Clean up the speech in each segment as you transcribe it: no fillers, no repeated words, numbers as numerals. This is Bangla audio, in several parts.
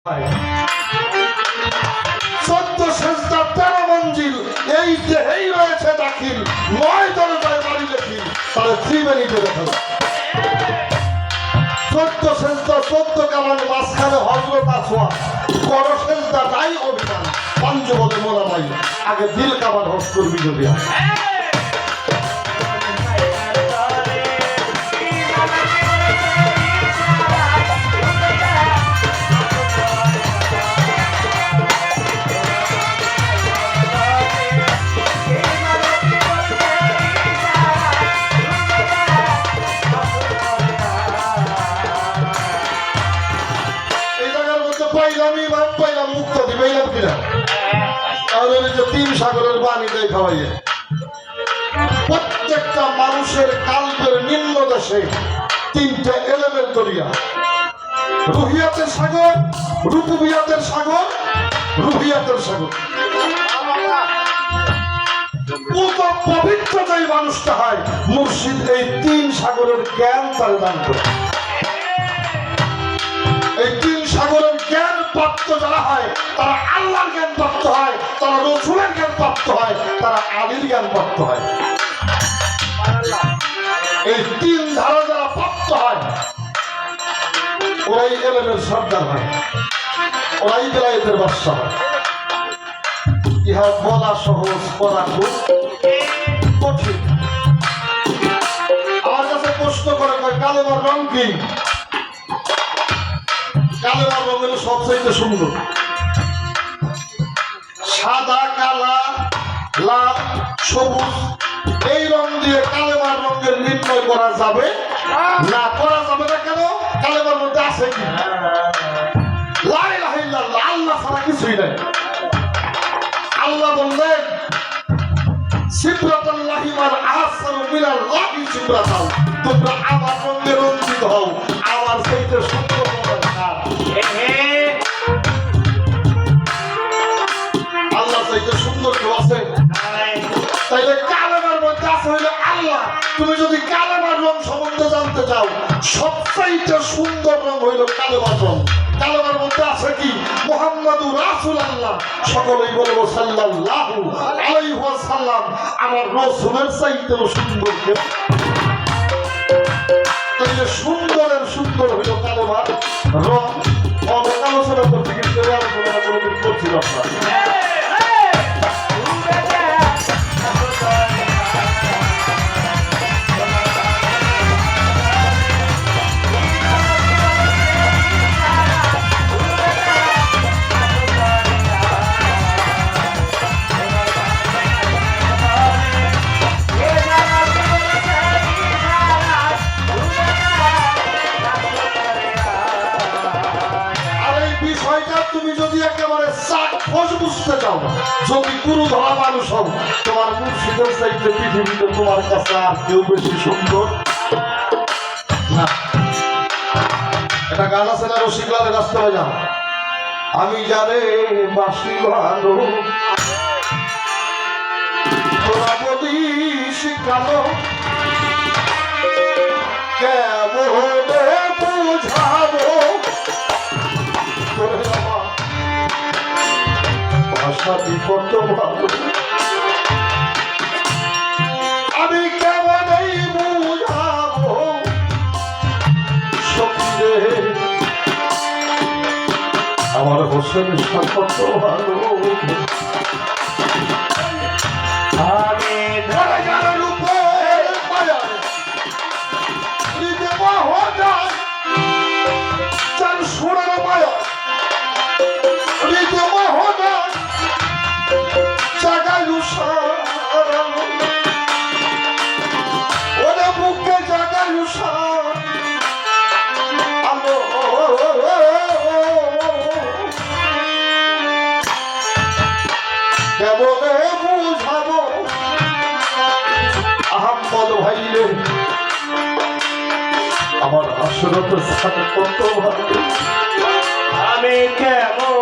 14 সেজদা 13 মঞ্জিল এই দেহেই রয়েছে দাখিল 9 দরজায় বাড়ি লেখিল তাহলে ত্রিবেণীতে দেখা 14 সেজদা 14 কামান মাঝখানে হযরত আসওয়া বড় সেজদাটাই অভিমান পঞ্চবলে মোরা নাই আগে দিল কামান হজ করবি যদি পাইলাম মুক্ত দিবাইলাম কিনা তাহলে যে 3 সাগরের পানি দেয় খাওয়াইয়ে প্রত্যেকটা মানুষের কাল্পের নিম্ন দেশে 3টে এলেমেন্ট দরিয়া রুহিয়াতের সাগর রূপবিয়াতের সাগর রুহিয়াতের সাগর পবিত্র যেই মানুষটা হয় মুর্শিদ এই 3 সাগরের জ্ঞান তার দান করে এই 3 সাগরের জ্ঞান প্রাপ্ত যারা হয় তারা আল্লাহর জ্ঞান প্রাপ্ত হয় তারা রসুলের জ্ঞান প্রাপ্ত হয় তারা আলীর জ্ঞান প্রাপ্ত হয় এই 3 ধারা যারা প্রাপ্ত হয় ওরাই এলেমের সর্দার হয় ওরাই বেলায়েতের বাদশা হয় ইহা বলা সহজ করা খুব কঠিন আমার কাছে প্রশ্ন করে কালেমার রং কি কালেমার রং হলো সবচেয়ে সুন্দর সাদা কালা লাল সবুজ এই রং দিয়ে কালেমার রঙের নির্ণয় করা যাবে না করা যাবে না কেন কালেমার মধ্যে আছে কি লা ইলাহা ইল্লাল্লাহ আল্লাহ ছাড়া কিছুই নাই আল্লাহ বললেন সিবরাতুল্লাহি ওয়াল আহসানু মিনাল্লাহি সিবরাতান তোমরা আমার রঙে রঞ্জিত হও আমার চাইতে সুন্দর আল্লাহ চাইতে সুন্দর কেউ আছে তাইলে কালেমার মধ্যে আছে হইলে আল্লাহ তুমি যদি কালেমার রং সম্বন্ধে জানতে চাও সবচাইতে সুন্দর রং হইল কালেমার রং কালেমার মধ্যে আছে কি মুহাম্মাদুর রাসূলুল্লাহ সকলেই বলবো সাল্লাল্লাহু আলাইহি ওয়াসাল্লাম আমার রাসূলের চাইতেও সুন্দর কেউ তাইলে সুন্দরের সুন্দর হইল কালেমার রং অনেক আলোচনা করতে কিন্তু আলোচনা করছিল আপনারা তুমি যদি একেবারে বুঝতে চাও যদি গুরু ধরা মানুষ হও তোমার মুর্শিদের চাইতে পৃথিবীতে তোমার কাছে আর কেউ বেশি সুন্দর না এটা গান আছে না রসিকলালের রাস্তা হয়ে যাও আমি জানে বাসি ভালো তোরা বলি শিখালো কেমনে বুঝাবো ভাষা বিপদ ভালো আমি কেমনই বুঝাবো সত্যি আমার হোসেন কত ভালো আমি ধরার উপর মায়া নিজে মহা চান সোনার মায়া নিজে মহা জাগালু সারা ওরে বুকে জাগালু সারা আলো কেমনে বুঝাবো আহম্মদ ভাইরে আমার আসরতের সাথে কত ভালো আমি কেমন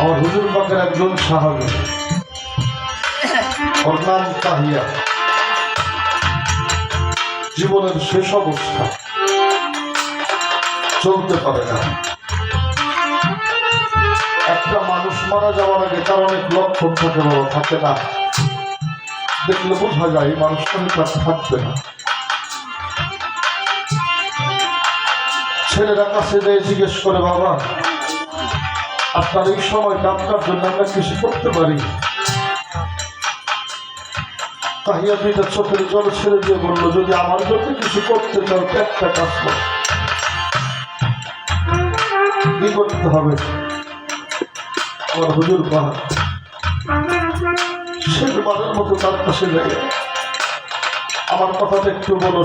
আমার হুজুর পাকের একজন সাহাবী, ওর নাম তাহিয়া। জীবনের শেষ অবস্থা, চলতে পারে না। একটা মানুষ মারা যাওয়ার আগে তার অনেক লক্ষণ থাকে, বড় থাকে না, দেখলে বোঝা যায় এই মানুষটা তার থাকবে না। ছেলেরা কাছে যেয়ে জিজ্ঞেস করে, বাবা আপনার এই সময়টা আপনার জন্য আমরা কিছু করতে পারি? তাহিয়া দুইটা চোখের জল ছেড়ে দিয়ে বললো, যদি আমার জন্য কিছু করতে চাও একটা কাজ করো। কি করতে হবে? আমার হুজুর পাহাড় শেষবারের মতো তার কাছে যায়, আমার কথাটা একটু বলো,